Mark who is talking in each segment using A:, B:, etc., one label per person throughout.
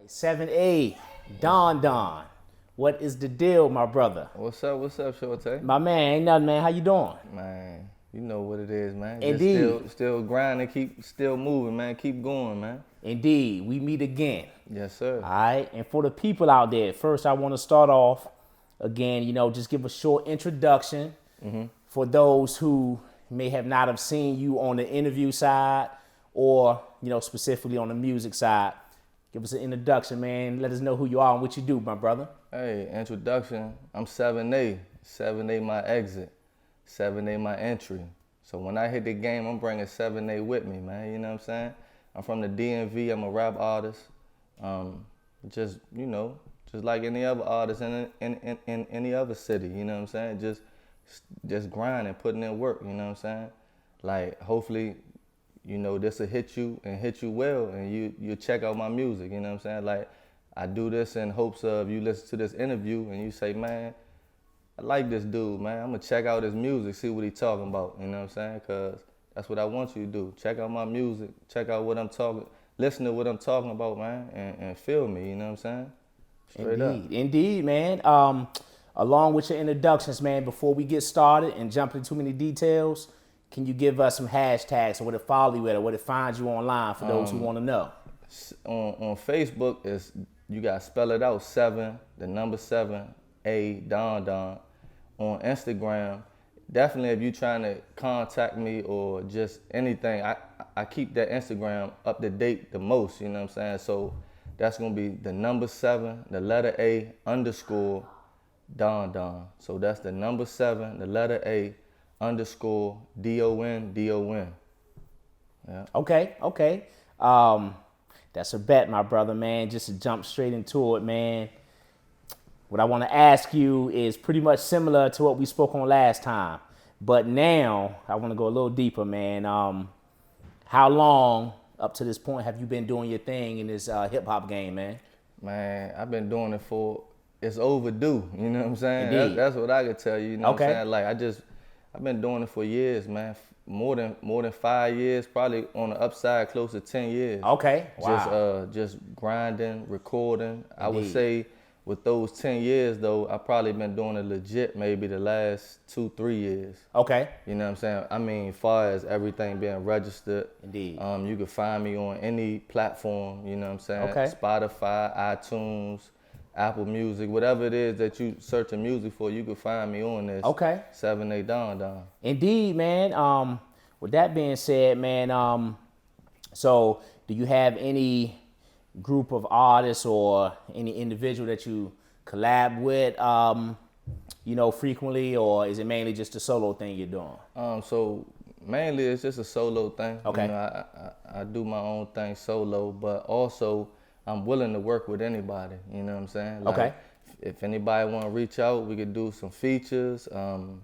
A: 7A, DonDon. What is the deal, my brother?
B: What's up, Short-tay?
A: My man, ain't nothing, man. How you doing?
B: Man, you know what it is, man.
A: Indeed.
B: Just still grinding, keep still moving, man. Keep going, man.
A: Indeed. We meet again.
B: Yes, sir.
A: All right. And for the people out there, first I want to start off, again, just give a short introduction for those who may have not have seen you on the interview side or, specifically on the music side. Give us an introduction, man. Let us know who you are and what you do, my brother.
B: Hey, introduction. I'm 7A. 7A my exit. 7A my entry. So when I hit the game, I'm bringing 7A with me, man. You know what I'm saying? I'm from the DMV. I'm a rap artist. Just like any other artist in any other city. You know what I'm saying? Just grinding, putting in work. You know what I'm saying? Like hopefully, this will hit you and hit you well, and you check out my music. You know what I'm saying? Like I do this in hopes of you listen to this interview and you say, man, I like this dude, man. I'm gonna check out his music, see what he talking about. You know what I'm saying? Cause that's what I want you to do. Check out my music, check out what I'm talking, listen to what I'm talking about, man, and feel me. You know what I'm saying? Straight up.
A: Indeed, man. Along with your introductions, man, before we get started and jump into too many details, can you give us some hashtags or where to follow you at or where to find you online for those who want to know?
B: On Facebook, you got to spell it out, 7, the number 7, A, DonDon. On Instagram, definitely if you're trying to contact me or just anything, I keep that Instagram up to date the most, you know what I'm saying? So that's going to be the number 7, the letter A, underscore, DonDon. So that's the number 7, the letter A, underscore, DON. Yeah.
A: Okay. That's a bet, my brother, man. Just to jump straight into it, man. What I want to ask you is pretty much similar to what we spoke on last time. But now I want to go a little deeper, man. How long up to this point have you been doing your thing in this hip-hop game, man?
B: Man, I've been doing it it's overdue, you know what I'm saying?
A: Indeed.
B: That's what I could tell you, you know
A: Okay.
B: what I'm saying? Like I've been doing it for years, man. More than 5 years, probably on the upside, close to 10 years.
A: Okay. Wow.
B: Just grinding, recording.
A: Indeed.
B: I would say with those 10 years though, I probably been doing it legit maybe the last 2-3 years.
A: Okay.
B: You know what I'm saying? I mean, far as everything being registered.
A: Indeed.
B: You can find me on any platform, you know what I'm saying?
A: Okay.
B: Spotify, iTunes, Apple Music, whatever it is that you searching music for, you can find me on this.
A: Okay.
B: 7A DonDon.
A: Indeed, man. With that being said, man, so do you have any group of artists or any individual that you collab with, frequently, or is it mainly just a solo thing you're doing?
B: So mainly it's just a solo thing.
A: Okay.
B: I do my own thing solo, but also I'm willing to work with anybody, you know what I'm saying? Like,
A: okay.
B: If anybody want to reach out, we could do some features. I'm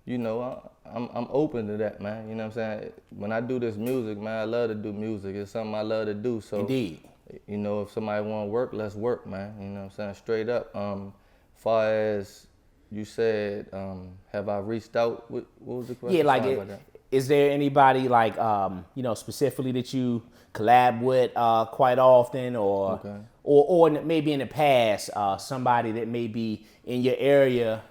B: open to that, man. You know what I'm saying? When I do this music, man, I love to do music. It's something I love to do. So,
A: Indeed.
B: If somebody want to work, let's work, man. You know what I'm saying? Straight up. Far as you said, have I reached out? What was the question?
A: Yeah, like is there anybody like specifically that you collab with quite often, or
B: okay.
A: or maybe in the past somebody that may be in your area,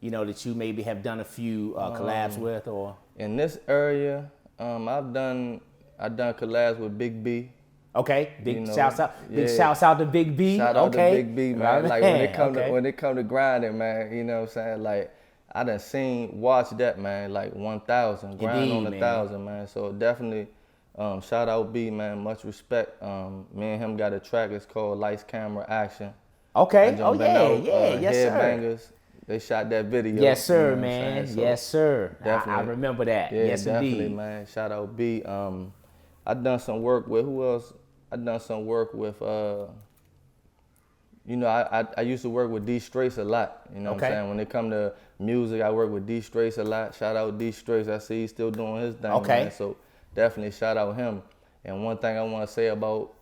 A: that you maybe have done a few collabs with, or
B: in this area, I've done collabs with Big B.
A: Okay, shouts out to Big B.
B: Shout out to Big B, man. Like when it come to grinding, man, you know what I'm saying? Like I done watch that, man, like 1,000, grind on 1,000, man. So definitely shout out B, man, much respect. Me and him got a track, it's called Lights, Camera, Action.
A: Okay, yes sir.
B: Headbangers. They shot that video.
A: Yes sir, man, so yes sir. I remember that,
B: yeah,
A: yes
B: definitely,
A: indeed.
B: Man, shout out B. I done some work with, who else? I done some work with, I used to work with D Strace a lot. You know what I'm saying? When it come to music, I work with D Strace a lot. Shout out D Strace. I see he's still doing his thing, man. So definitely shout out him. And one thing I want to say about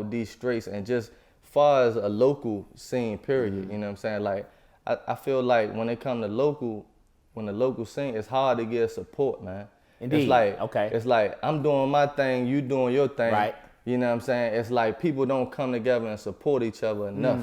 B: D Strace, and just far as a local scene, period, you know what I'm saying? Like, I feel like when it come to when the local scene, it's hard to get support, man.
A: Indeed.
B: It's like I'm doing my thing, you doing your thing.
A: Right.
B: You know what I'm saying? It's like people don't come together and support each other enough.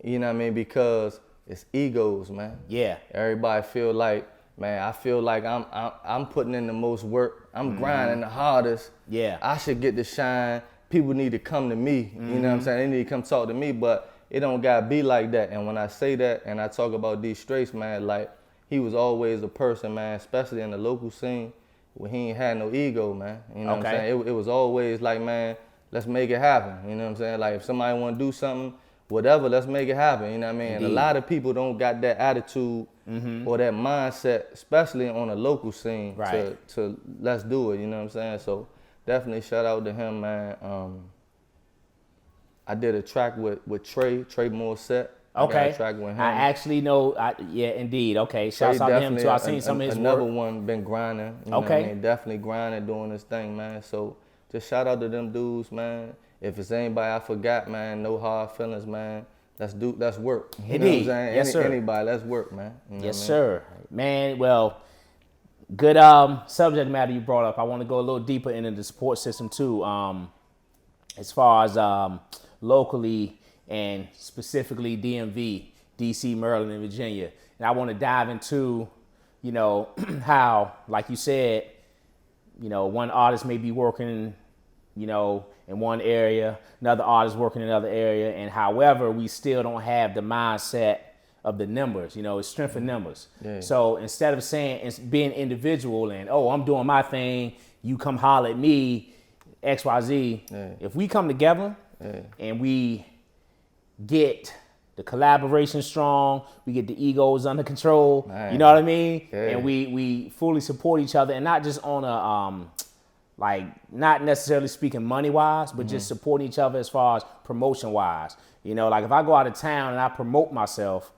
B: You know what I mean? Because it's egos, man.
A: Yeah.
B: Everybody feel like, man, I feel like I'm putting in the most work. I'm grinding the hardest.
A: Yeah.
B: I should get to shine. People need to come to me. You know what I'm saying? They need to come talk to me, but it don't gotta be like that. And when I say that and I talk about D Straits, man, like he was always a person, man, especially in the local scene, where he ain't had no ego, man. You know what I'm saying? It was always like, man, let's make it happen. You know what I'm saying? Like if somebody wanna do something, whatever, let's make it happen. You know what I mean? And a lot of people don't got that attitude or that mindset, especially on a local scene, to let's do it. You know what I'm saying? So definitely shout out to him, man. I did a track with Trey Morset.
A: Okay.
B: I got a track with him.
A: I actually know. Yeah, indeed. Okay. Shouts out to him too. I seen some of his
B: another
A: work.
B: one been grinding. You know what I mean? Definitely grinding, doing this thing, man. So just shout out to them dudes, man. If it's anybody I forgot, man, no hard feelings, man. Let's work. You know what I'm saying?
A: Yes, sir.
B: Anybody, let's work, man. You know
A: Yes,
B: what I mean?
A: sir. Man, well, good subject matter you brought up. I want to go a little deeper into the support system too. As far as locally and specifically DMV, DC, Maryland, and Virginia. And I want to dive into, you know, how, like you said, you know, one artist may be working, you know, in one area, another artist working in another area, and however, we still don't have the mindset of the numbers, you know, it's strength in numbers. Yeah. So instead of saying, it's being individual and, oh, I'm doing my thing, you come holler at me, XYZ, if we come together and we get the collaboration strong, we get the egos under control, you know what I mean? And we fully support each other, and not just on a, like not necessarily speaking money wise, but just supporting each other as far as promotion wise. You know, like if I go out of town and I promote myself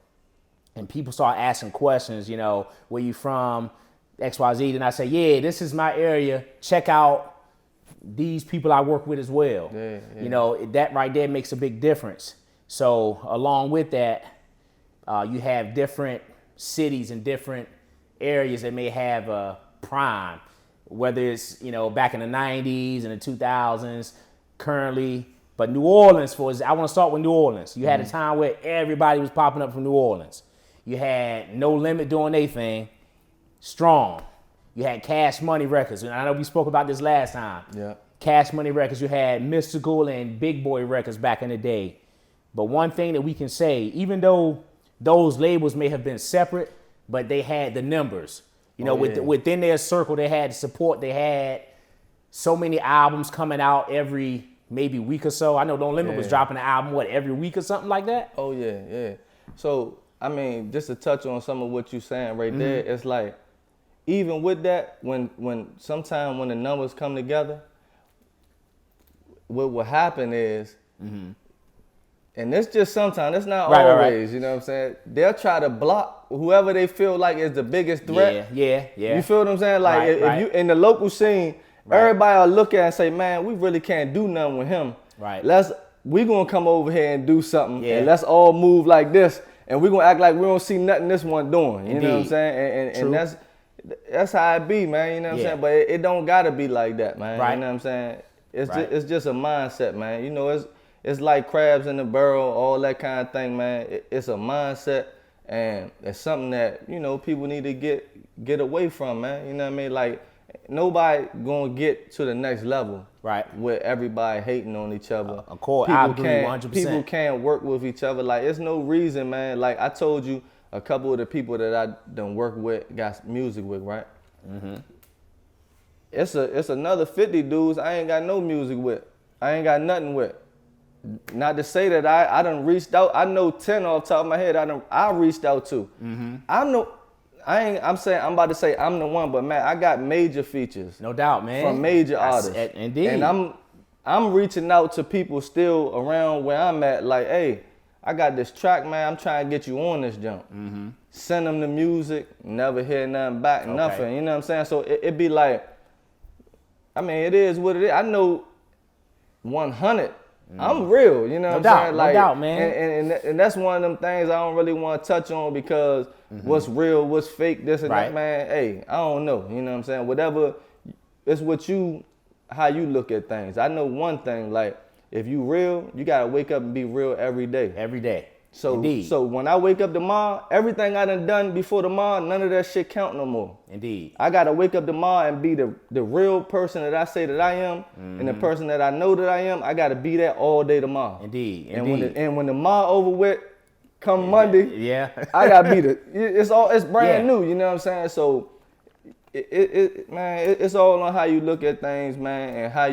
A: and people start asking questions, you know, where you from, XYZ, then I say, yeah, this is my area. Check out these people I work with as well. You know, that right there makes a big difference. So along with that, you have different cities and different areas that may have a prime, whether it's, you know, back in the 90s and the 2000s, currently. But New Orleans, I want to start with New Orleans. You had a time where everybody was popping up from New Orleans. You had No Limit doing their thing, strong. You had Cash Money Records, and I know we spoke about this last time. Yeah. Cash Money Records, you had Mystical and Big Boy Records back in the day. But one thing that we can say, even though those labels may have been separate, but they had the numbers. You know, within their circle, they had support. They had so many albums coming out every maybe week or so. I know No Limit was dropping an album, every week or something like that?
B: Oh, yeah. So, I mean, just to touch on some of what you're saying right there, it's like, even with that, when sometimes when the numbers come together, what will happen is, and it's just sometimes, it's not always, you know what I'm saying? They'll try to block whoever they feel like is the biggest threat. Yeah. You feel what I'm saying? Like if you in the local scene, everybody will look at it and say, man, we really can't do nothing with him. We gonna come over here and do something, and let's all move like this, and we gonna act like we don't see nothing this one doing. You know what I'm saying? And that's how it be, man. You know what I'm saying? But it don't gotta be like that, man. You know what I'm saying? It's just a mindset, man. You know, it's like crabs in the barrel, all that kind of thing, man. It's a mindset, and it's something that, you know, people need to get away from, man. You know what I mean? Like, nobody gonna get to the next level with everybody hating on each other.
A: Of course, I agree 100%.
B: People can't work with each other. Like, it's no reason, man. Like, I told you, a couple of the people that I done work with, got music with, right? It's another 50 dudes I ain't got no music with. I ain't got nothing with. Not to say that I done reached out. I know 10 off the top of my head I reached out to. I'm about to say I'm the one, but man, I got major features.
A: No doubt, man.
B: From major artists.
A: Indeed.
B: And I'm reaching out to people still around where I'm at, like, hey, I got this track, man. I'm trying to get you on this jump. Send them the music, never hear nothing back, nothing. You know what I'm saying? So it be like, I mean, it is what it is. I know 100. I'm real, you know what I'm saying? Like,
A: no doubt, man.
B: And that's one of them things I don't really want to touch on, because what's real, what's fake, this and that, man. Hey, I don't know, you know what I'm saying? Whatever, it's what you how you look at things. I know one thing, like if you real, you gotta wake up and be real every day.
A: Every day.
B: So
A: Indeed.
B: so when I wake up tomorrow, everything I done before tomorrow, none of that shit count no more.
A: Indeed.
B: I gotta wake up tomorrow and be the real person that I say that I am, and the person that I know that I am. I gotta be that all day tomorrow.
A: Indeed.
B: And when the tomorrow over with, come Monday,
A: yeah,
B: I gotta be it's brand new. You know what I'm saying? So it's all on how you look at things, man, and how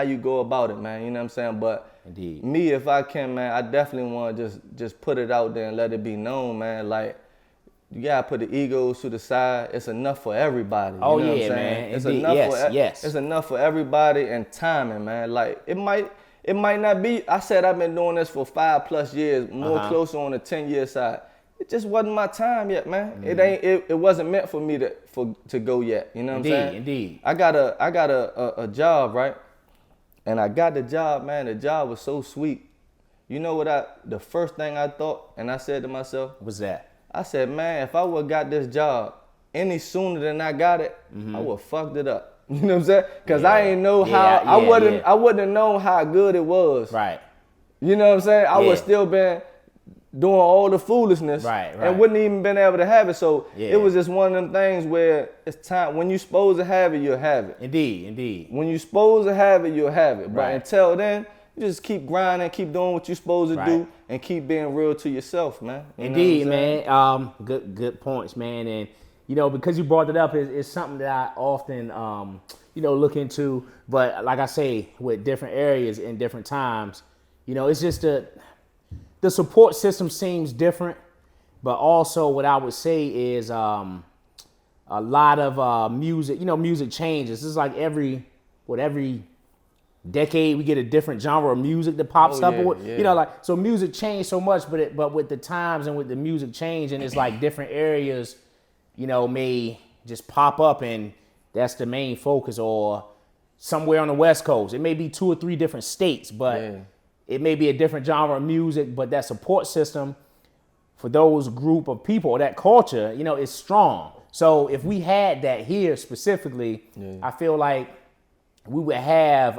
B: you go about it, man. You know what I'm saying? But
A: Indeed.
B: me, if I can, man, I definitely want to just put it out there and let it be known, man. Like, you gotta put the egos to the side. It's enough for everybody. You know what I'm saying?
A: Man.
B: It's
A: Indeed.
B: enough
A: Yes.
B: It's enough for everybody and timing, man. Like, it might not be. I said I've been doing this for 5+ years, more closer on the 10-year side. It just wasn't my time yet, man. It wasn't meant for me to go yet. You know what I'm saying?
A: Indeed.
B: I got a job, right? And I got the job, man. The job was so sweet. You know what the first thing I thought, and I said to myself,
A: What's that?
B: I said, man, if I would have got this job any sooner than I got it, I would have fucked it up. You know what I'm saying? Because I ain't know how, I wouldn't have known how good it was.
A: Right.
B: You know what I'm saying? I would still been doing all the foolishness and wouldn't even been able to have it. So it was just one of them things where it's time. When you supposed to have it, you'll have it.
A: Indeed.
B: When you supposed to have it, you'll have it. But until then, you just keep grinding, keep doing what you're supposed to do, and keep being real to yourself, man. You
A: Indeed, man. Good points, man. And you know, because you brought it up, it's something that I often look into. But like I say, with different areas and different times, it's just the support system seems different, but also what I would say is a lot of music. Music changes. It's like every decade we get a different genre of music that pops up. So music changed so much, but with the times and with the music change, and it's like different areas, may just pop up, and that's the main focus, or somewhere on the West Coast. It may be 2 or 3 different states, but it may be a different genre of music, but that support system for those group of people or that culture, is strong. So if we had that here specifically, I feel like we would have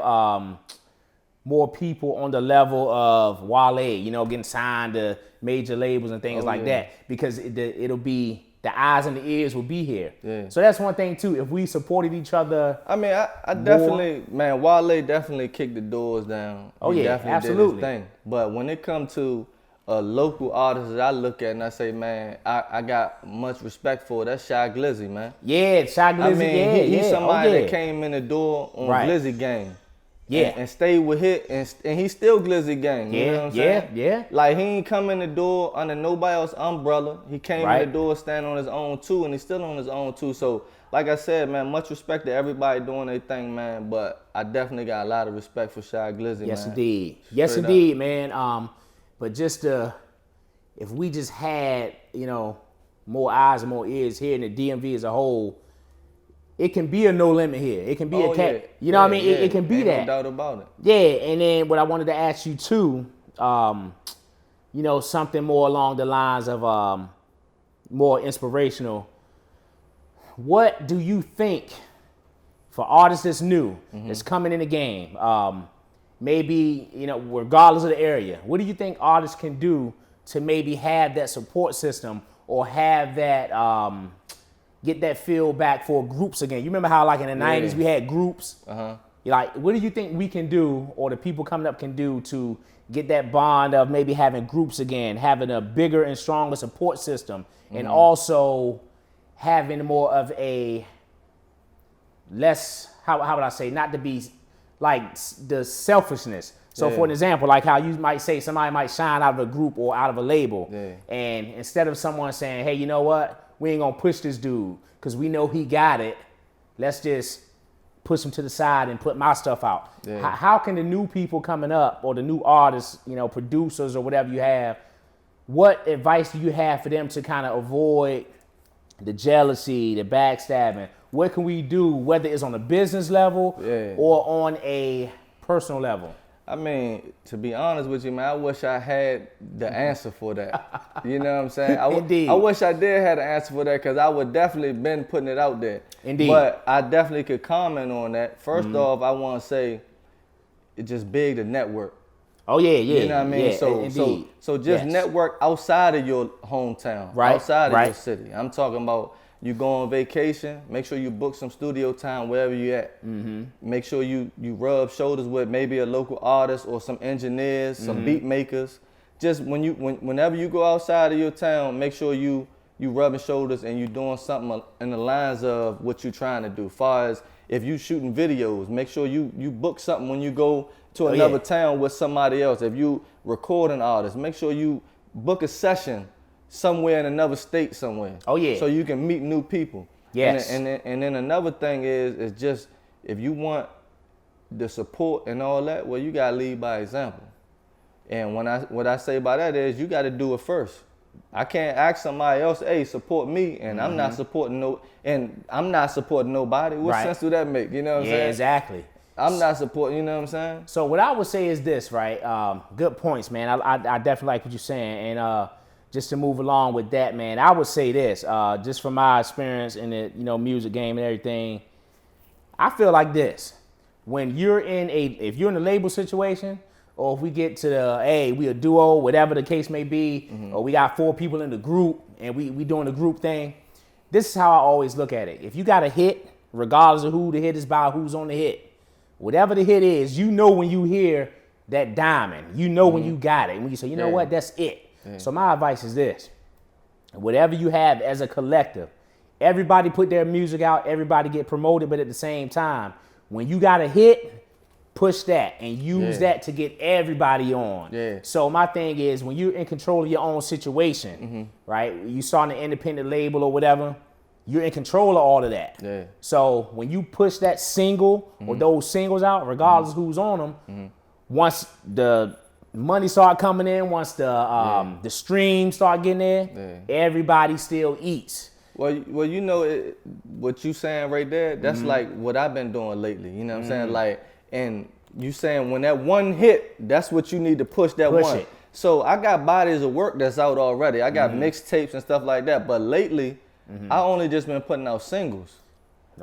A: more people on the level of Wale, getting signed to major labels and things like that, because it'll be, the eyes and the ears will be here. So that's one thing too. If we supported each other,
B: I mean, I definitely, man, Wale definitely kicked the doors down. He definitely
A: absolutely.
B: Did his thing. But when it comes to a local artist that I look at and I say, man, I got much respect for, that's Shy Glizzy, man.
A: Yeah, Shy Glizzy.
B: I mean, he's somebody that came in the door on Glizzy game. And stayed with it, and he still Glizzy gang. You know what I'm saying? Like, he ain't come in the door under nobody else's umbrella. He came in the door standing on his own too, and he's still on his own too. So, like I said, man, much respect to everybody doing their thing, man. But I definitely got a lot of respect for Shy Glizzy,
A: yes,
B: man.
A: Indeed. Yes, indeed, man. But just if we just had, more eyes and more ears here in the DMV as a whole, it can be a no limit here. It can be a cat. You know what I mean? It can be
B: Ain't
A: that.
B: No doubt about it.
A: Yeah, and then what I wanted to ask you too, something more along the lines of more inspirational. What do you think for artists that's new, that's coming in the game, maybe, regardless of the area, what do you think artists can do to maybe have that support system or have that, get that feel back for groups again? You remember how like in the 90s we had groups? Like, what do you think we can do, or the people coming up can do, to get that bond of maybe having groups again, having a bigger and stronger support system, and also having more of a less, how would I say, not to be like the selfishness. So for an example, like how you might say somebody might shine out of a group or out of a label, and instead of someone saying, hey, you know what? We ain't gonna push this dude because we know he got it. Let's just push him to the side and put my stuff out. How can the new people coming up, or the new artists, producers or whatever you have, what advice do you have for them to kind of avoid the jealousy, the backstabbing? What can we do, whether it's on a business level or on a personal level?
B: I mean, to be honest with you, man, I wish I had the answer for that. You know what I'm saying?
A: Indeed.
B: I wish I did have the answer for that because I would definitely been putting it out there.
A: Indeed.
B: But I definitely could comment on that. First off, I want to say it's just big to network.
A: Oh yeah, yeah.
B: You know what I mean?
A: Yeah,
B: so just network outside of your hometown, outside of your city. I'm talking about you go on vacation, make sure you book some studio time wherever you at. Make sure you rub shoulders with maybe a local artist or some engineers, some beat makers. Just whenever you go outside of your town, make sure you rubbing shoulders and you doing something in the lines of what you're trying to do. Far as if you shooting videos, make sure you book something when you go to another town with somebody else. If you recording artists, make sure you book a session somewhere in another state somewhere.
A: Oh yeah.
B: So you can meet new people.
A: Yes.
B: And then another thing is just if you want the support and all that, well, you gotta lead by example. And what I say by that is you gotta do it first. I can't ask somebody else, hey, support me, and I'm not supporting nobody. What sense do that make? You know what I'm saying?
A: Yeah, exactly.
B: I'm not supporting, you know what I'm saying?
A: So what I would say is this, right? Good points, man. I definitely like what you're saying. And just to move along with that, man, I would say this, just from my experience in the music game and everything, I feel like this. When you're if you're in a label situation, or if we get to we a duo, whatever the case may be, or we got 4 people in the group and we doing the group thing, this is how I always look at it. If you got a hit, regardless of who the hit is by, who's on the hit, whatever the hit is, you know when you hear that diamond, you know when you got it. When you say, you know what, that's it. Yeah. So my advice is this. Whatever you have as a collective, everybody put their music out, everybody get promoted, but at the same time, when you got a hit, push that and use that to get everybody on. Yeah. So my thing is when you're in control of your own situation, right? You start an independent label or whatever, you're in control of all of that. Yeah. So when you push that single or those singles out, regardless of who's on them, once the money start coming in, once the streams start getting there, everybody still eats.
B: Well, you know what you saying right there. That's like what I've been doing lately. You know what I'm saying? Like, and you saying when that one hit, that's what you need to push that one.
A: It.
B: So I got bodies of work that's out already. I got mixtapes and stuff like that. But lately, I only just been putting out singles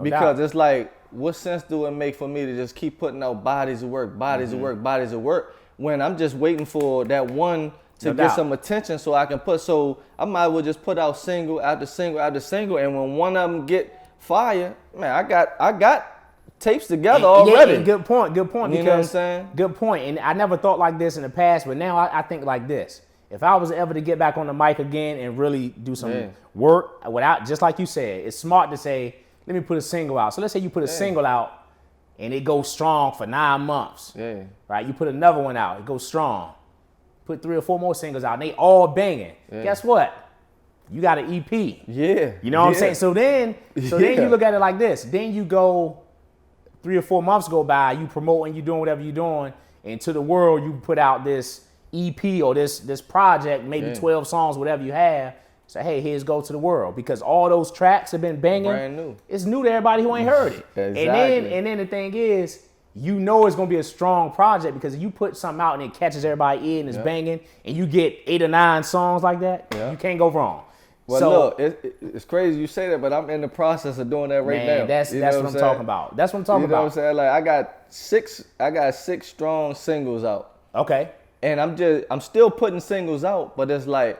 B: because it's like, what sense do it make for me to just keep putting out bodies of work, bodies of work, when I'm just waiting for that one to get some attention so I can put. So I might as well just put out single after single after single, and when one of them get fire, man, I got tapes together already.
A: Yeah, good point.
B: You know what I'm saying?
A: Good point. And I never thought like this in the past, but now I think like this. If I was ever to get back on the mic again and really do some work without, just like you said, it's smart to say, let me put a single out. So let's say you put a single out and it goes strong for 9 months. Yeah. Right? You put another one out, it goes strong. Put 3 or 4 more singles out and they all banging. Yeah. Guess what? You got an EP.
B: Yeah.
A: You know what I'm saying? So then you look at it like this. Then you go 3 or 4 months go by, you promoting, you doing whatever you're doing, and to the world you put out this EP or this project, maybe 12 songs, whatever you have. Say, hey, here's go to the world, because all those tracks have been banging.
B: Brand new.
A: It's new to everybody who ain't heard it.
B: Exactly.
A: And then the thing is, you know it's gonna be a strong project because if you put something out and it catches everybody's ear and it's banging, and you get 8 or 9 songs like that, you can't go wrong.
B: Well, so, look, it's crazy you say that, but I'm in the process of doing that right now.
A: That's what I'm talking about. That's what I'm talking about.
B: You know what I'm saying? Like I got 6 strong singles out.
A: Okay.
B: And I'm still putting singles out, but it's like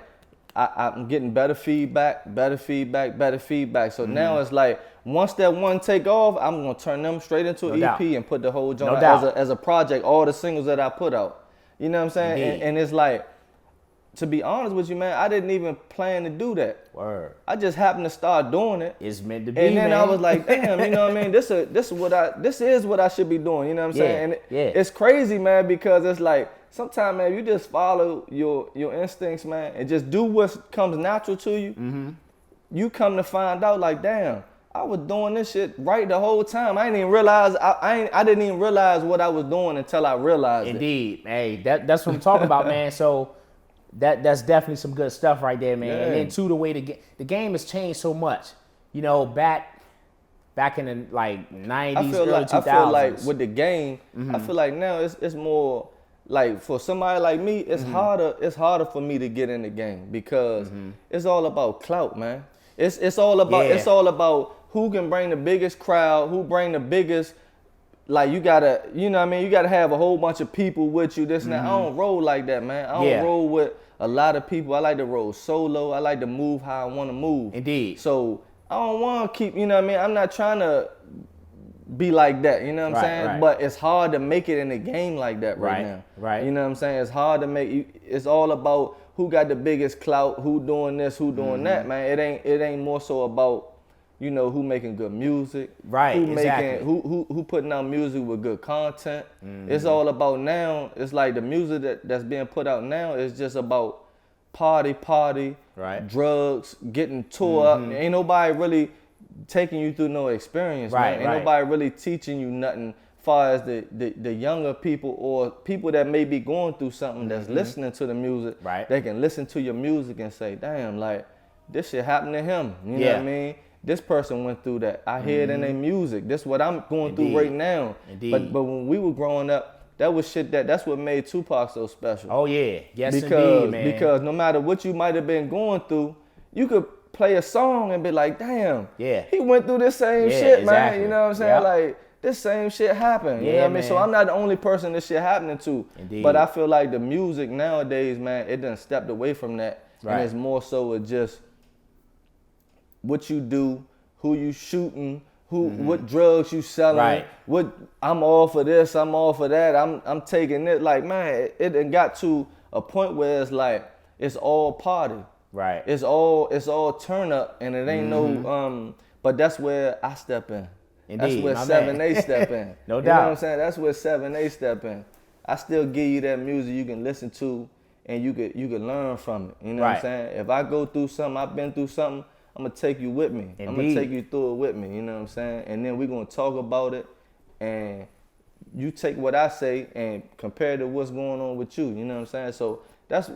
B: I'm getting better feedback. So now it's like once that one take off, I'm gonna turn them straight into an EP and put the whole joint as a project, all the singles that I put out. You know what I'm saying? And it's like, to be honest with you, man, I didn't even plan to do that.
A: Word.
B: I just happened to start doing it.
A: It's meant to be,
B: and then
A: man.
B: I was like, damn, you know what I mean? This is what I should be doing. You know what I'm saying? And it's crazy, man, because it's like sometimes, man, you just follow your instincts, man, and just do what comes natural to you. You come to find out, like, damn, I was doing this shit right the whole time. I didn't even realize I didn't even realize what I was doing until I realized
A: Indeed. Hey, that's what I'm talking about, man. So that's definitely some good stuff right there, man. And then too, the way the game has changed so much. You know, back back in the like 90s,
B: I feel
A: early
B: like
A: 2000s.
B: I feel like with the game, I feel like now it's more like for somebody like me, it's harder for me to get in the game because it's all about clout, man. It's all about who can bring the biggest crowd, who bring the biggest. Like you gotta, you know what I mean? You gotta have a whole bunch of people with you, this and that. I don't roll like that, man. I don't roll with a lot of people. I like to roll solo. I like to move how I wanna move.
A: Indeed.
B: So I don't wanna keep, you know what I mean? I'm not trying to be like that, you know what I'm saying?
A: Right.
B: But it's hard to make it in a game like that right now.
A: Right.
B: You know what I'm saying? It's hard to make, it's all about who got the biggest clout, who doing this, who doing that, man. It ain't more so about, you know, who making good music,
A: right?
B: Who
A: exactly.
B: making who putting out music with good content. It's all about now. It's like the music that's being put out now is just about party,
A: right?
B: Drugs, getting tore up. Ain't nobody really taking you through no experience, man. Ain't nobody really teaching you nothing. Far as the younger people or people that may be going through something that's listening to the music,
A: right?
B: They can listen to your music and say, damn, like this shit happened to him. You know what I mean? This person went through that. I hear it in their music. This is what I'm going through right now.
A: Indeed.
B: But when we were growing up, that was shit that's what made Tupac so special.
A: Oh yeah, yes
B: indeed,
A: man.
B: Because no matter what you might have been going through, you could play a song and be like, damn, he went through this same shit, man. You know what I'm saying? Like this same shit happened. You know what I mean? So I'm not the only person this shit happening to.
A: Indeed.
B: But I feel like the music nowadays, man, it done stepped away from that.
A: Right.
B: And it's more so of just what you do, who you shooting, what drugs you selling, what I'm all for this, I'm all for that, I'm taking it. Like, man, it done got to a point where it's like it's all party.
A: Right.
B: It's all turn up and it ain't no but that's where I step in.
A: Indeed,
B: that's where 7A step in.
A: No doubt.
B: You know what I'm saying? That's where 7A step in. I still give you that music you can listen to and you could learn from it. You know what I'm saying? If I go through something, I've been through something, I'm gonna take you with me.
A: Indeed.
B: I'm gonna take you through it with me, you know what I'm saying? And then we're gonna talk about it and you take what I say and compare to what's going on with you, you know what I'm saying? So that's,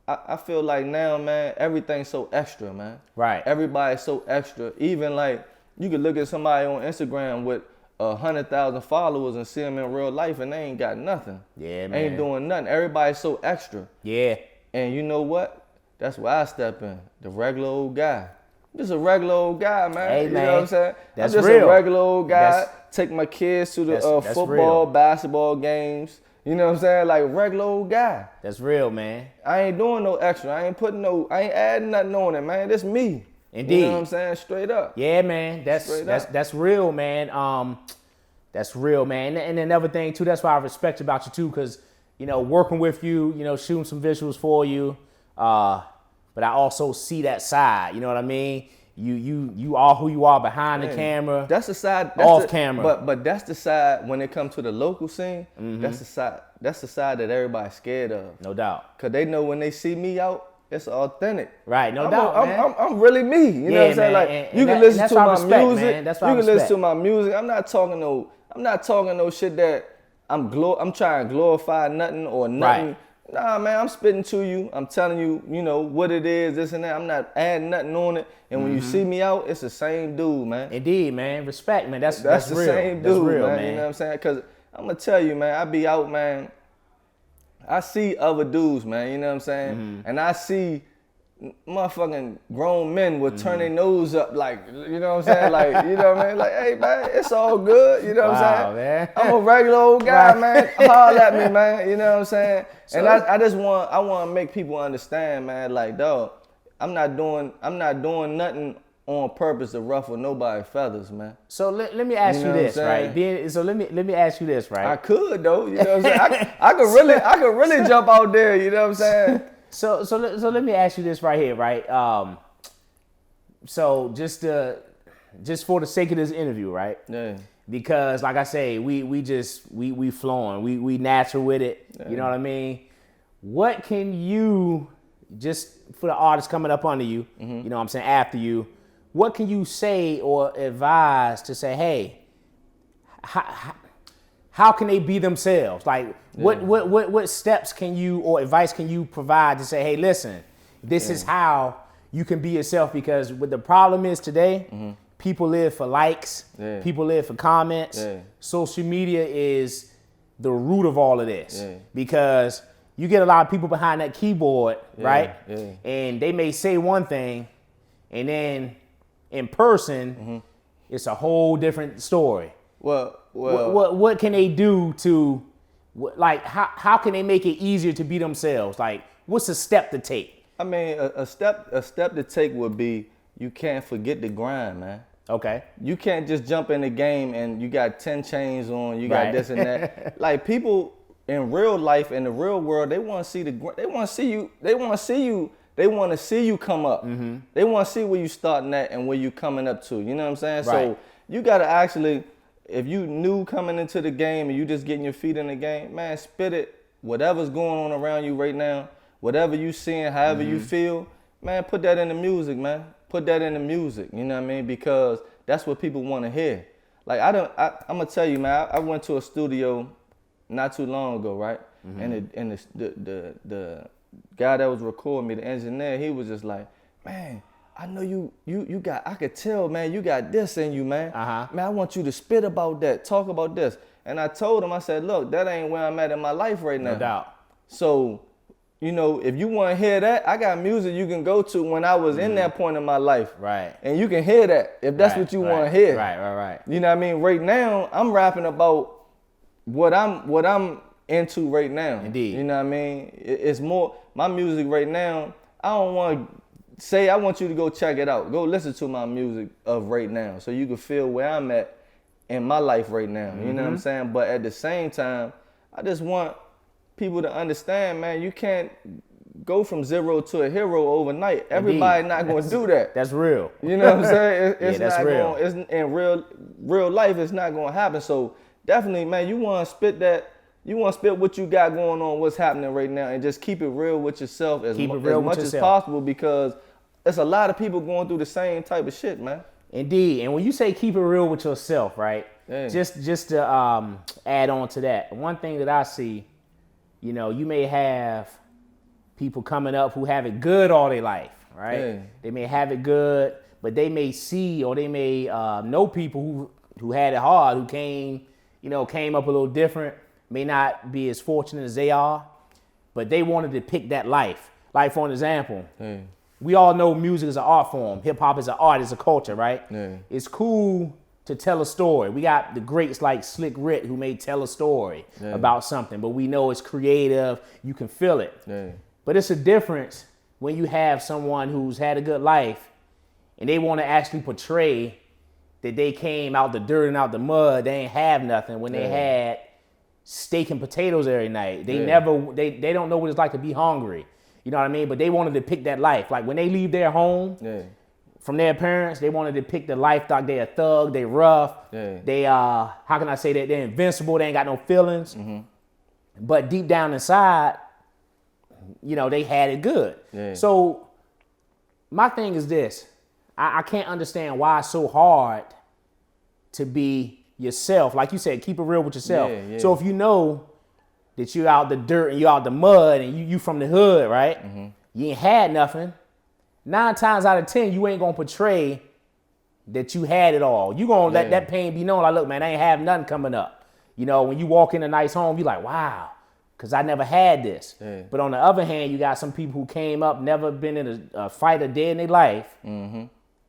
B: I feel like now, man, everything's so extra, man.
A: Right.
B: Everybody's so extra. Even like, you could look at somebody on Instagram with 100,000 followers and see them in real life and they ain't got nothing.
A: Yeah, man.
B: Ain't doing nothing. Everybody's so extra.
A: Yeah.
B: And you know what? That's where I step in. The regular old guy. I'm just a regular old guy, man.
A: Hey,
B: you
A: man.
B: know what I'm saying?
A: That's
B: I'm just
A: real.
B: a regular old guy. Take my kids to the
A: that's
B: football,
A: real.
B: basketball games. You know what I'm saying? Like regular old guy.
A: That's real, man.
B: I ain't doing no extra. I ain't adding nothing on it, man. That's me.
A: Indeed.
B: You know what I'm saying? Straight up.
A: Yeah, man. That's real, man. That's real, man. And another thing too, that's why I respect about you too, because you know, working with you, you know, shooting some visuals for you. But I also see that side. You know what I mean? You are who you are behind the camera.
B: That's the side.
A: Camera.
B: But that's the side when it comes to the local scene. That's the side. That's the side that everybody's scared of.
A: No doubt.
B: Cause they know when they see me out, it's authentic.
A: Right. No doubt.
B: I'm really me. You know what I'm saying? Like you can listen to my music. You can listen to my music. I'm not talking no shit that I'm trying to glorify nothing or nothing.
A: Right.
B: Nah, man, I'm spitting to you. I'm telling you, you know, what it is, this and that. I'm not adding nothing on it. And when you see me out, it's the same dude, man.
A: Indeed, man. Respect, man. That's
B: the
A: real.
B: Same dude,
A: that's real, man.
B: You know what I'm saying? Because I'm going to tell you, man, I be out, man. I see other dudes, man. You know what I'm saying? And I see motherfucking grown men would turn their nose up like, you know what I'm saying? Like, you know what I mean? Like, hey, man, it's all good. You know what I'm saying?
A: Man.
B: I'm a regular old guy, man. Holler at me, man. You know what I'm saying? So, and I want to make people understand, man, like, dog, I'm not doing nothing on purpose to ruffle nobody's feathers, man.
A: So let me ask you this, right? So let me ask you this, right?
B: I could though, you know what I'm saying? I could really jump out there, you know what I'm saying? So
A: let me ask you this right here, right? So just for the sake of this interview, right?
B: Yeah.
A: Because like I say, we flowing, we natural with it. Yeah. You know what I mean? What can you, just for the artists coming up under you, you know what I'm saying, after you, what can you say or advise to say, hey, how can they be themselves? Like, what steps can you or advice can you provide to say, hey, listen, this is how you can be yourself? Because what the problem is today, people live for likes.
B: Yeah.
A: People live for comments.
B: Yeah.
A: Social media is the root of all of this
B: Yeah.
A: because you get a lot of people behind that keyboard, right?
B: Yeah.
A: And they may say one thing, and then in person, it's a whole different story.
B: Well,
A: What can they do to, like, how can they make it easier to be themselves? Like, what's a step to take?
B: I mean, a step to take would be you can't forget the grind, man.
A: Okay.
B: You can't just jump in the game and you got 10 chains on, you got this and that. Like, people in real life, in the real world, they want to see they want to see you come up. They want to see where you starting at and where you coming up to. You know what I'm saying?
A: Right.
B: So you got to actually, if you new coming into the game and you just getting your feet in the game, man, spit it. Whatever's going on around you right now, whatever you seeing, however you feel, man, put that in the music, man. Put that in the music, you know what I mean? Because that's what people want to hear. Like, I'm gonna tell you, man, I went to a studio not too long ago, right? And the guy that was recording me, the engineer, he was just like, man, I know you got, I could tell, man, you got this in you, man. Man, I want you to spit about that, talk about this. And I told him, I said, look, that ain't where I'm at in my life right now.
A: No doubt.
B: So, you know, if you want to hear that, I got music you can go to when I was in that point in my life.
A: Right.
B: And you can hear that if that's what you want to hear.
A: Right.
B: You know what I mean? Right now, I'm rapping about what I'm into right now.
A: Indeed.
B: You know what I mean? It's more, my music right now, I don't want to say, I want you to go check it out. Go listen to my music of right now so you can feel where I'm at in my life right now. You know what I'm saying? But at the same time, I just want people to understand, man, you can't go from zero to a hero overnight. Everybody not going to do that.
A: That's real.
B: You know what I'm saying? It's
A: that's
B: not
A: real.
B: Going, it's in real life, it's not going to happen. So definitely, man, you want to spit that. You want to spit what you got going on, what's happening right now, and just keep it real with yourself as much as possible, because there's a lot of people going through the same type of shit, man.
A: Indeed. And when you say keep it real with yourself, right?
B: Yeah.
A: Just to add on to that, one thing that I see, you know, you may have people coming up who have it good all their life, right?
B: Yeah.
A: They may have it good, but they may see or they may know people who had it hard, who came up a little different, may not be as fortunate as they are, but they wanted to pick that life. Like, for an example, we all know music is an art form. Hip hop is an art, it's a culture, right?
B: Yeah.
A: It's cool to tell a story. We got the greats like Slick Rick who may tell a story about something, but we know it's creative. You can feel it.
B: Yeah.
A: But it's a difference when you have someone who's had a good life and they want to actually portray that they came out the dirt and out the mud. They ain't have nothing when they had steak and potatoes every night. They they don't know what it's like to be hungry. You know what I mean? But they wanted to pick that life. Like when they leave their home from their parents, they wanted to pick the life. Like they a thug, they rough. They how can I say that? They're invincible. They ain't got no feelings. But deep down inside, you know, they had it good. So my thing is this. I can't understand why it's so hard to be yourself. Like you said, keep it real with yourself. So if you know that you out the dirt and you out the mud and you from the hood, right? You ain't had nothing. 9 times out of 10, you ain't gonna portray that you had it all. You gonna let that pain be known. Like, look, man, I ain't have nothing coming up. You know, when you walk in a nice home, you like, wow, because I never had this. But on the other hand, you got some people who came up, never been in a fight a day in their life,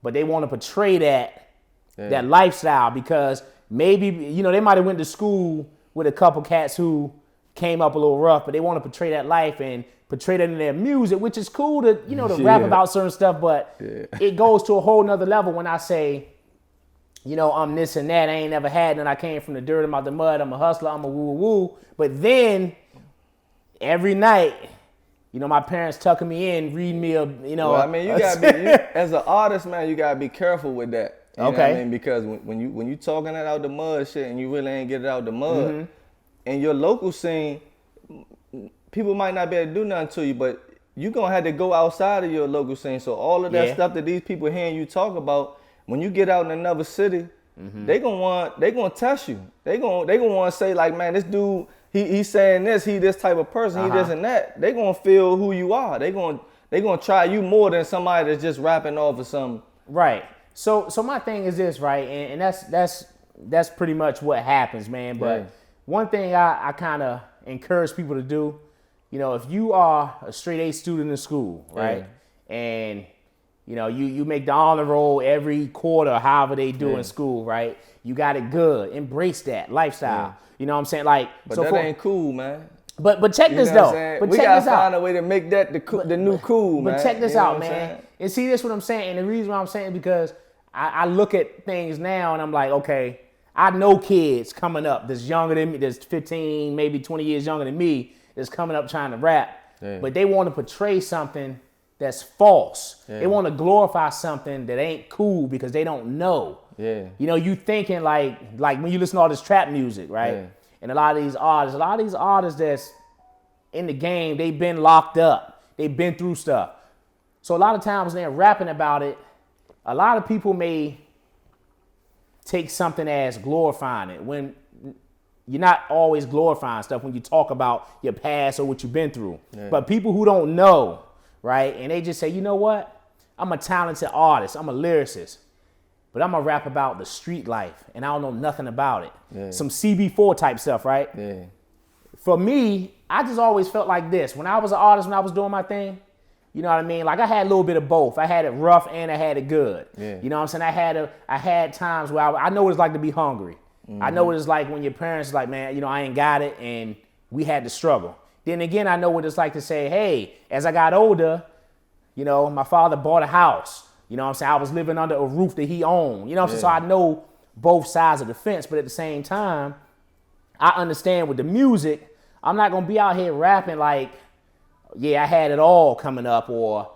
A: but they want to portray that lifestyle because maybe, you know, they might have went to school with a couple cats who came up a little rough, but they want to portray that life and portray that in their music, which is cool to, you know, to rap about certain stuff, but it goes to a whole nother level when I say, you know, I'm this and that, I ain't never had none, I came from the dirt, I'm out the mud, I'm a hustler, I'm a woo-woo-woo, but then every night, you know, my parents tucking me in, reading me a, you know.
B: Well, I mean, you gotta be, as an artist, man, you gotta be careful with that. You know what I mean? Because when you talking that out the mud shit and you really ain't get it out the mud, in your local scene, people might not be able to do nothing to you, but you gonna have to go outside of your local scene. So all of that stuff that these people hearing you talk about, when you get out in another city, they gonna test you. They gonna want to say like, man, this dude, he's saying this, he this type of person, he this and that. They gonna feel who you are. They gonna try you more than somebody that's just rapping off of something.
A: Right. So my thing is this, right? And that's pretty much what happens, man. But one thing I kind of encourage people to do, you know, if you are a straight A student in school, right? And you know, you make the honor roll every quarter, however they do in school, right? You got it good. Embrace that lifestyle. You know what I'm saying? Like,
B: but so that ain't cool, man.
A: But check this though. But
B: we
A: check
B: gotta
A: this out.
B: find a way to make that the new cool, man.
A: But check this out, man. And see, this what I'm saying. And the reason why I'm saying is because I look at things now and I'm like, okay, I know kids coming up that's younger than me, that's 15, maybe 20 years younger than me, that's coming up trying to rap. But they want to portray something that's false. They want to glorify something that ain't cool because they don't know. You know, you thinking like when you listen to all this trap music, right? And a lot of these artists that's in the game, they've been locked up. They've been through stuff. So a lot of times when they're rapping about it, a lot of people may take something as glorifying it when you're not always glorifying stuff when you talk about your past or what you've been through. But people who don't know, right, and they just say, you know what? I'm a talented artist. I'm a lyricist. But I'm going to rap about the street life, and I don't know nothing about it. Some CB4 type stuff, right? For me, I just always felt like this. When I was an artist, when I was doing my thing, you know what I mean? Like, I had a little bit of both. I had it rough and I had it good. You know what I'm saying? I had times where I know what it's like to be hungry. I know what it's like when your parents are like, man, you know, I ain't got it, and we had to struggle. Then again, I know what it's like to say, hey, as I got older, you know, my father bought a house. You know what I'm saying? I was living under a roof that he owned. You know what I'm saying? So I know both sides of the fence, but at the same time, I understand with the music, I'm not going to be out here rapping like, yeah, I had it all coming up, or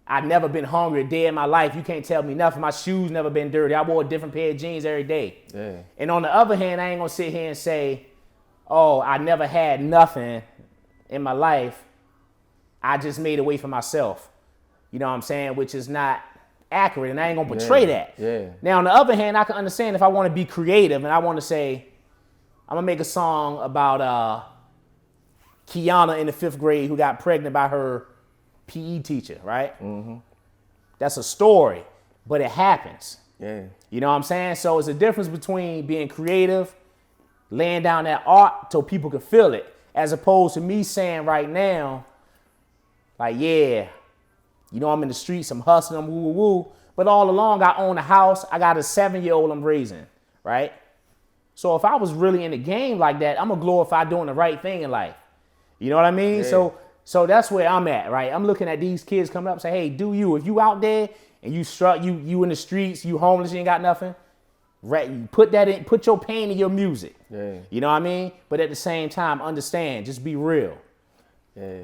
A: I've never been hungry a day in my life. You can't tell me nothing. My shoes never been dirty. I wore a different pair of jeans every day. And on the other hand, I ain't going to sit here and say, oh, I never had nothing in my life. I just made a way for myself. You know what I'm saying? Which is not accurate, and I ain't gonna portray that. Now, on the other hand, I can understand if I want to be creative and I want to say, I'm gonna make a song about Kiana in the 5th grade who got pregnant by her PE teacher, right? That's a story, but it happens. You know what I'm saying? So it's a difference between being creative, laying down that art so people can feel it, as opposed to me saying right now, like, yeah, you know, I'm in the streets, I'm hustling, I'm woo-woo-woo. But all along, I own a house. I got a 7-year-old I'm raising, right? So if I was really in the game like that, I'm going to glorify doing the right thing in life. You know what I mean? So that's where I'm at, right? I'm looking at these kids coming up and say, hey, do you. If you out there and you in the streets, you homeless, you ain't got nothing, right? You put that in, put your pain in your music. You know what I mean? But at the same time, understand, just be real.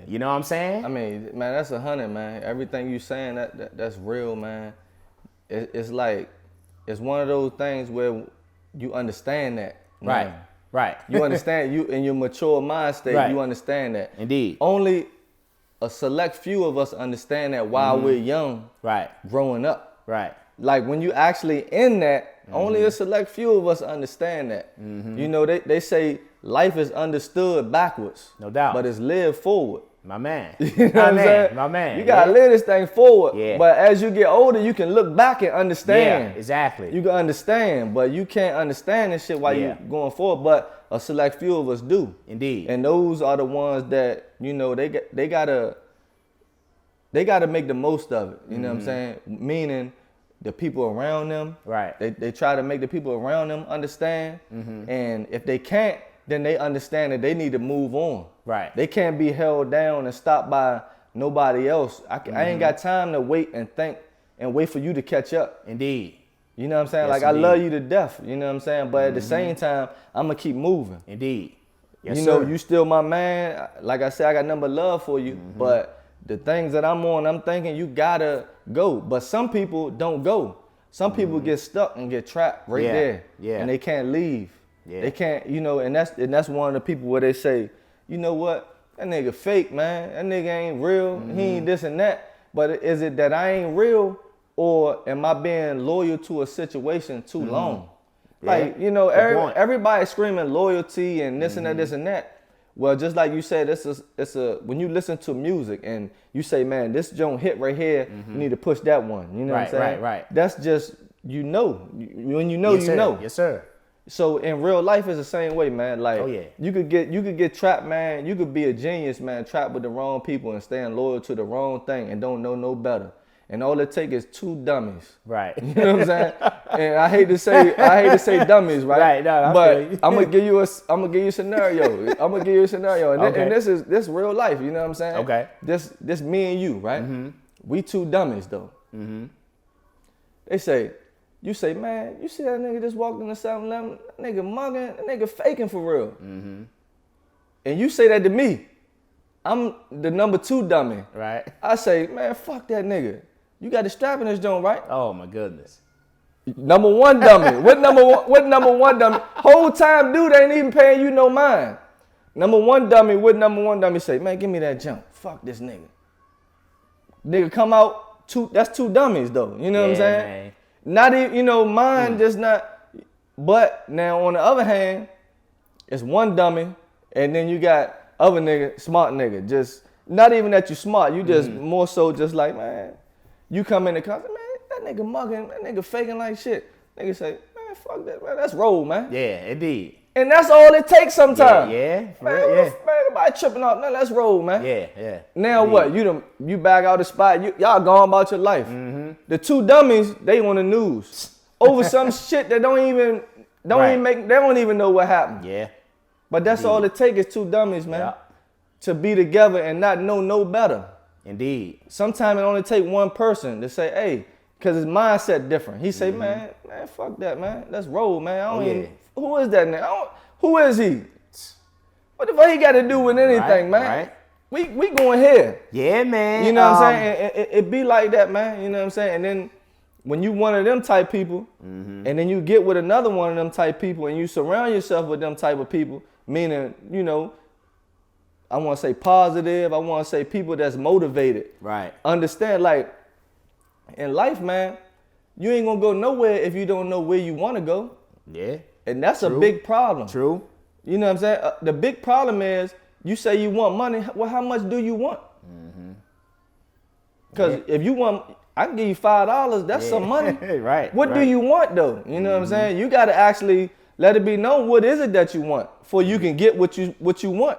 A: You know what I'm saying?
B: I mean, man, that's 100, man. Everything you saying, that's real, man. It's like, it's one of those things where you understand that. Man.
A: Right.
B: You understand, you in your mature mind state, you understand that.
A: Indeed.
B: Only a select few of us understand that while we're young, growing up. Like when you actually in that, only a select few of us understand that. You know, they say life is understood backwards.
A: No doubt.
B: But it's lived forward.
A: My man.
B: You know what I'm saying?
A: My man.
B: You gotta live this thing forward. But as you get older, you can look back and understand.
A: Exactly.
B: You can understand, but you can't understand this shit while you're going forward. But a select few of us do.
A: Indeed.
B: And those are the ones that, you know, they gotta make the most of it. You know what I'm saying? Meaning the people around them. They try to make the people around them understand. And if they can't, then they understand that they need to move on. They can't be held down and stopped by nobody else. I ain't got time to wait and think and wait for you to catch up.
A: Indeed.
B: You know what I'm saying? Like, I love you to death. You know what I'm saying? But at the same time, I'm going to keep moving.
A: Indeed.
B: Yes, you know, you still my man. Like I said, I got nothing but love for you. But the things that I'm on, I'm thinking you got to go. But some people don't go. Some people get stuck and get trapped right there. And they can't leave. They can't, you know, and that's one of the people where they say, you know what, that nigga fake, man. That nigga ain't real. He ain't this and that. But is it that I ain't real, or am I being loyal to a situation too long? Like, you know, everybody screaming loyalty and this and that, this and that. Well, just like you said, it's a when you listen to music and you say, man, this joint hit right here, you need to push that one. You know what I'm saying?
A: Right.
B: That's just, when you know,
A: Yes,
B: you
A: sir.
B: know.
A: Yes, sir.
B: So in real life, it's the same way, man. Like,
A: Oh, yeah.
B: you could get trapped, man. You could be a genius, man, trapped with the wrong people and staying loyal to the wrong thing and don't know no better. And all it takes is two dummies.
A: Right.
B: You know what I'm saying? And I hate to say dummies, right?
A: Right. No,
B: but I'm gonna give you a scenario. I'm gonna give you a scenario, and,
A: Okay.
B: and this real life. You know what I'm saying?
A: Okay.
B: This me and you, right? We two dummies though. They say, you say, man, you see that nigga just walked in the 7-Eleven, that nigga mugging, that nigga faking for real. And you say that to me. I'm the number 2 dummy.
A: Right.
B: I say, man, fuck that nigga. You got the strap in this joint, right?
A: Oh my goodness.
B: Number 1 dummy. What number one dummy? Whole time dude ain't even paying you no mind. Number 1 dummy, what number 1 dummy say? Man, give me that jump. Fuck this nigga. Nigga come out, that's 2 dummies though. You know what I'm saying?
A: Man.
B: Not even, mine just not. But now on the other hand, it's 1 dummy, and then you got other nigga, smart nigga. Just not even that you smart, you just more so just like, man, you come in the car, man, that nigga mugging, that nigga faking like shit. Nigga say, man, fuck that, man, that's roll, man.
A: Yeah, indeed.
B: And that's all it takes sometimes.
A: Yeah. For
B: Man,
A: real, yeah.
B: man, nobody tripping off. No, let's roll, man.
A: Yeah.
B: Now
A: Indeed.
B: what? You back out the spot. Y'all gone about your life. The 2 dummies, they on the news over some shit that don't even make. They don't even know what happened.
A: Yeah.
B: But that's all it takes is 2 dummies, man,
A: Yeah.
B: to be together and not know no better.
A: Indeed.
B: Sometimes it only take 1 person to say, hey, because his mindset different. He say, man, fuck that, man. Let's roll, man. I don't even. Who is that nigga? Who is he? What the fuck he got to do with anything, man?
A: Right.
B: We going here.
A: Yeah, man.
B: You know what I'm saying? It be like that, man. You know what I'm saying? And then when you one of them type people, and then you get with another one of them type people, and you surround yourself with them type of people, meaning, I want to say positive. I want to say people that's motivated.
A: Right.
B: Understand, like, in life, man, you ain't going to go nowhere if you don't know where you want to go.
A: Yeah.
B: And that's a big problem.
A: True.
B: You know what I'm saying? The big problem is you say you want money. Well, how much do you want? Because if you want, I can give you $5. That's some money.
A: Right.
B: What do you want though? You know what I'm saying? You got to actually let it be known what is it that you want, for you can get what you want.